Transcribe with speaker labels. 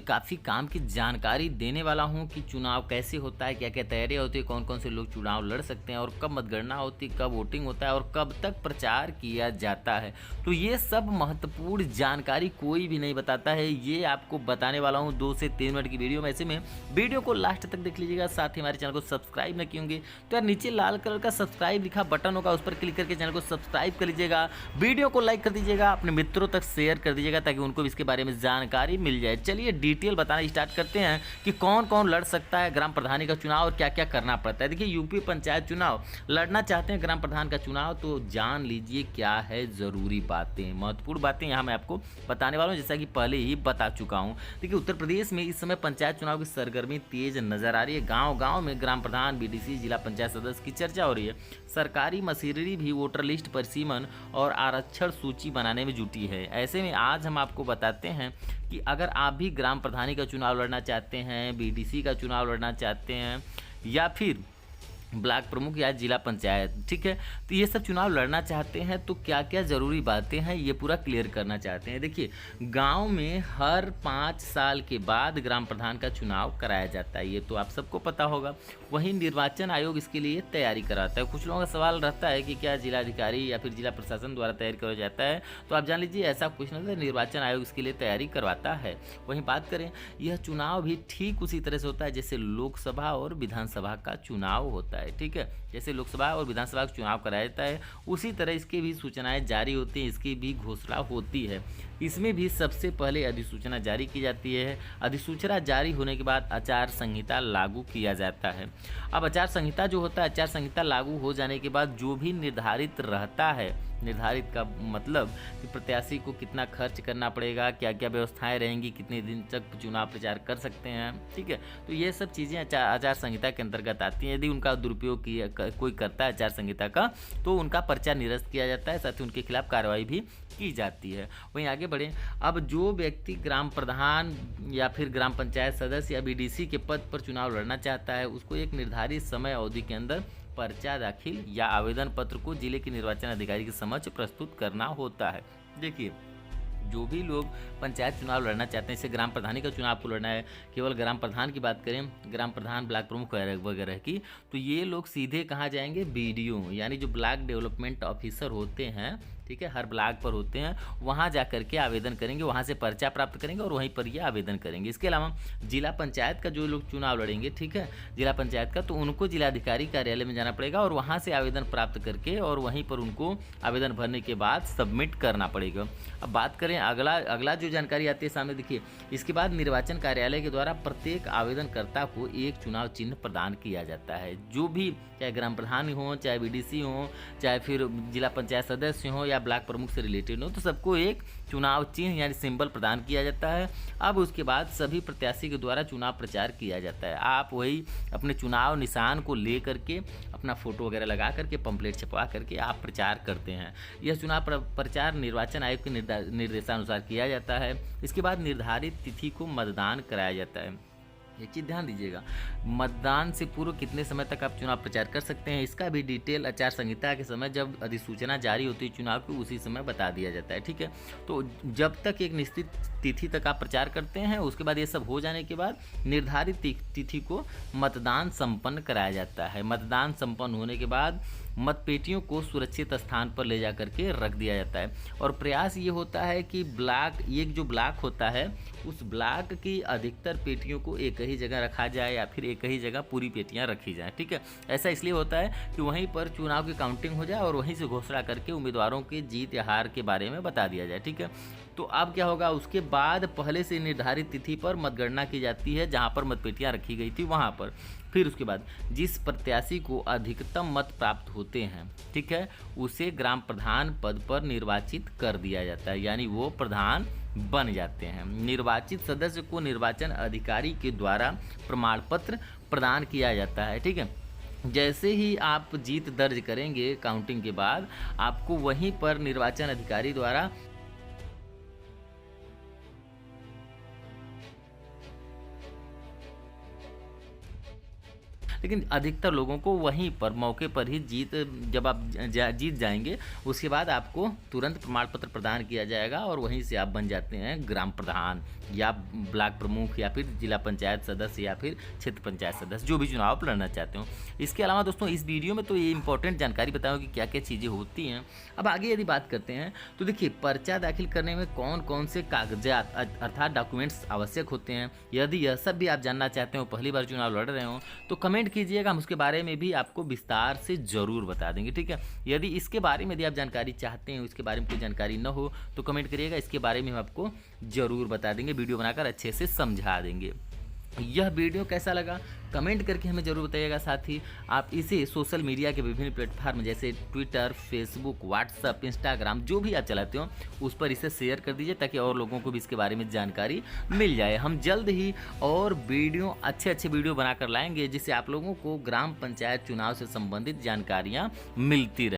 Speaker 1: काफ़ी काम की जानकारी देने वाला हूं कि चुनाव कैसे होता है, क्या क्या तैयारियां होती है, कौन कौन से लोग चुनाव लड़ सकते हैं और कब मतगणना होती है, कब वोटिंग होता है और कब तक प्रचार किया जाता है। तो ये सब महत्वपूर्ण जानकारी कोई भी नहीं बताता है, ये आपको बताने वाला हूँ 2 से 3 मिनट की वीडियो में। ऐसे में वीडियो को लास्ट तक देख लीजिएगा। साथ ही हमारे चैनल को सब्सक्राइब न किए होंगे तो यार नीचे लाल कलर का सब्सक्राइब लिखा बटन होगा, उस पर क्लिक करके चैनल को सब्सक्राइब कर लीजिएगा। वीडियो को लाइक कर दीजिएगा, अपने मित्रों तक शेयर कर दीजिएगा ताकि उनको भी इसके बारे में जानकारी मिल जाए। चलिए डिटेल बताना स्टार्ट करते हैं कि कौन कौन लड़ सकता है ग्राम प्रधानी का चुनाव और क्या क्या करना पड़ता है। देखिए, यूपी पंचायत चुनाव लड़ना चाहते हैं ग्राम प्रधान का चुनाव, तो जान लीजिए क्या है ज़रूरी बातें, महत्वपूर्ण बातें यहाँ मैं आपको बताने वाला हूँ, जैसा कि पहले ही बता चुका हूँ। देखिए, उत्तर प्रदेश में इस समय पंचायत चुनाव की सरगर्मी तेज नजर आ रही है। गाँव गाँव में ग्राम प्रधान, बीडीसी, जिला पंचायत सदस्य की चर्चा हो रही है। सरकारी मशीनरी भी वोटर लिस्ट परिसीमन और आरक्षण सूची बनाने में जुटी है। ऐसे में आज हम आपको बताते हैं कि अगर आप भी ग्राम प्रधानी का चुनाव लड़ना चाहते हैं, बीडीसी का चुनाव लड़ना चाहते हैं या फिर ब्लॉक प्रमुख या जिला पंचायत, ठीक है, तो ये सब चुनाव लड़ना चाहते हैं तो क्या क्या ज़रूरी बातें हैं ये पूरा क्लियर करना चाहते हैं। देखिए, गांव में हर 5 साल के बाद ग्राम प्रधान का चुनाव कराया जाता है, ये तो आप सबको पता होगा। वहीं निर्वाचन आयोग इसके लिए तैयारी कराता है। कुछ लोगों का सवाल रहता है कि क्या जिलाधिकारी या फिर जिला प्रशासन द्वारा तैयारी कराया जाता है, तो आप जान लीजिए ऐसा कुछ नहीं है, निर्वाचन आयोग इसके लिए तैयारी करवाता है। वहीं बात करें, यह चुनाव भी ठीक उसी तरह से होता है जैसे लोकसभा और विधानसभा का चुनाव होता है, ठीक है। जैसे लोकसभा और विधानसभा का चुनाव कराया जाता है उसी तरह इसकी भी सूचनाएं जारी होती हैं, इसकी भी घोषणा होती है। इसमें भी सबसे पहले अधिसूचना जारी की जाती है। अधिसूचना जारी होने के बाद आचार संहिता लागू किया जाता है। अब आचार संहिता जो होता है, आचार संहिता लागू हो जाने के बाद जो भी निर्धारित रहता है, निर्धारित का मतलब कि प्रत्याशी को कितना खर्च करना पड़ेगा, क्या क्या व्यवस्थाएं रहेंगी, कितने दिन तक चुनाव प्रचार कर सकते हैं, ठीक है, तो ये सब चीज़ें आचार संहिता के अंतर्गत आती हैं। यदि उनका दुरुपयोग किया कोई करता है आचार संहिता का, तो उनका पर्चा निरस्त किया जाता है, साथ ही उनके खिलाफ कार्रवाई भी की जाती है। वहीं आगे बढ़ें, अब जो व्यक्ति ग्राम प्रधान या फिर ग्राम पंचायत सदस्य या बीडीसी के पद पर चुनाव लड़ना चाहता है, उसको एक निर्धारित समय अवधि के अंदर पर्चा दाखिल या आवेदन पत्र को जिले के निर्वाचन अधिकारी के समक्ष प्रस्तुत करना होता है। देखिए, जो भी लोग पंचायत चुनाव लड़ना चाहते हैं, जैसे ग्राम प्रधानी का चुनाव आपको लड़ना है, केवल ग्राम प्रधान की बात करें, ग्राम प्रधान, ब्लॉक प्रमुख वगैरह की, तो ये लोग सीधे कहाँ जाएंगे, बीडीओ यानी जो ब्लॉक डेवलपमेंट ऑफिसर होते हैं, ठीक है, हर ब्लॉक पर होते हैं, वहाँ जा करके आवेदन करेंगे, वहाँ से पर्चा प्राप्त करेंगे और वहीं पर ये आवेदन करेंगे। इसके अलावा जिला पंचायत का जो लोग चुनाव लड़ेंगे, ठीक है, जिला पंचायत का, तो उनको जिलाधिकारी कार्यालय में जाना पड़ेगा और वहाँ से आवेदन प्राप्त करके और वहीं पर उनको आवेदन भरने के बाद सबमिट करना पड़ेगा। अब बात करें अगला जो जानकारी आती है सामने, देखिए, इसके बाद निर्वाचन कार्यालय के द्वारा प्रत्येक आवेदनकर्ता को एक चुनाव चिन्ह प्रदान किया जाता है। जो भी, चाहे ग्राम प्रधान हो, चाहे बीडीसी हो, चाहे फिर जिला पंचायत सदस्य हो या ब्लॉक प्रमुख से रिलेटेड हो, तो सबको एक चुनाव चिन्ह यानी सिंबल प्रदान किया जाता है। अब उसके बाद सभी प्रत्याशी के द्वारा चुनाव प्रचार किया जाता है। आप वही अपने चुनाव निशान को ले करके अपना फोटो वगैरह लगा करके पंपलेट छपवा करके आप प्रचार करते हैं। यह चुनाव प्रचार निर्वाचन आयोग के निर्देशानुसार किया जाता है। इसके बाद निर्धारित तिथि को मतदान कराया जाता है। एक चीज़ ध्यान दीजिएगा, मतदान से पूर्व कितने समय तक आप चुनाव प्रचार कर सकते हैं, इसका भी डिटेल आचार संहिता के समय जब अधिसूचना जारी होती है चुनाव की, उसी समय बता दिया जाता है, ठीक है। तो जब तक एक निश्चित तिथि तक आप प्रचार करते हैं, उसके बाद ये सब हो जाने के बाद निर्धारित तिथि को मतदान संपन्न कराया जाता है। मतदान संपन्न होने के बाद मतपेटियों को सुरक्षित स्थान पर ले जा करके रख दिया जाता है और प्रयास ये होता है कि एक जो ब्लॉक होता है, उस ब्लॉक की अधिकतर पेटियों को एक ही जगह रखा जाए या फिर एक ही जगह पूरी पेटियां रखी जाएं, ठीक है। ऐसा इसलिए होता है कि वहीं पर चुनाव की काउंटिंग हो जाए और वहीं से घोषणा करके उम्मीदवारों के जीत या हार के बारे में बता दिया जाए, ठीक है। तो अब क्या होगा, उसके बाद पहले से निर्धारित तिथि पर मतगणना की जाती है जहां पर मतपेटियां रखी गई थी वहां पर। फिर उसके बाद जिस प्रत्याशी को अधिकतम मत प्राप्त होते हैं, ठीक है, उसे ग्राम प्रधान पद पर निर्वाचित कर दिया जाता है, यानी वो प्रधान बन जाते हैं। निर्वाचित सदस्य को निर्वाचन अधिकारी के द्वारा प्रमाण पत्र प्रदान किया जाता है, ठीक है। जैसे ही आप जीत दर्ज करेंगे काउंटिंग के बाद, आपको वहीं पर निर्वाचन अधिकारी द्वारा लेकिन अधिकतर लोगों को वहीं पर मौके पर ही जब आप जीत जाएंगे उसके बाद आपको तुरंत प्रमाण पत्र प्रदान किया जाएगा और वहीं से आप बन जाते हैं ग्राम प्रधान या ब्लॉक प्रमुख या फिर जिला पंचायत सदस्य या फिर क्षेत्र पंचायत सदस्य, जो भी चुनाव आप लड़ना चाहते हो। इसके अलावा दोस्तों इस वीडियो में तो ये इंपॉर्टेंट जानकारी बताऊँ कि क्या क्या चीज़ें होती हैं। अब आगे यदि बात करते हैं तो देखिए, पर्चा दाखिल करने में कौन कौन से कागजात अर्थात डॉक्यूमेंट्स आवश्यक होते हैं, यदि यह सब भी आप जानना चाहते हो, पहली बार चुनाव लड़ रहे हो, तो कमेंट कीजिएगा, हम उसके बारे में भी आपको विस्तार से ज़रूर बता देंगे, ठीक है। यदि इसके बारे में यदि आप जानकारी चाहते हैं, इसके बारे में कोई जानकारी न हो तो कमेंट करिएगा, इसके बारे में हम आपको ज़रूर बता देंगे, वीडियो बनाकर अच्छे से समझा देंगे। यह वीडियो कैसा लगा कमेंट करके हमें ज़रूर बताइएगा। साथ ही आप इसे सोशल मीडिया के विभिन्न प्लेटफार्म जैसे ट्विटर, फेसबुक, व्हाट्सअप, इंस्टाग्राम जो भी आप चलाते हो उस पर इसे शेयर कर दीजिए ताकि और लोगों को भी इसके बारे में जानकारी मिल जाए। हम जल्द ही और वीडियो अच्छे वीडियो बनाकर लाएंगे जिससे आप लोगों को ग्राम पंचायत चुनाव से संबंधित जानकारियाँ मिलती रहे।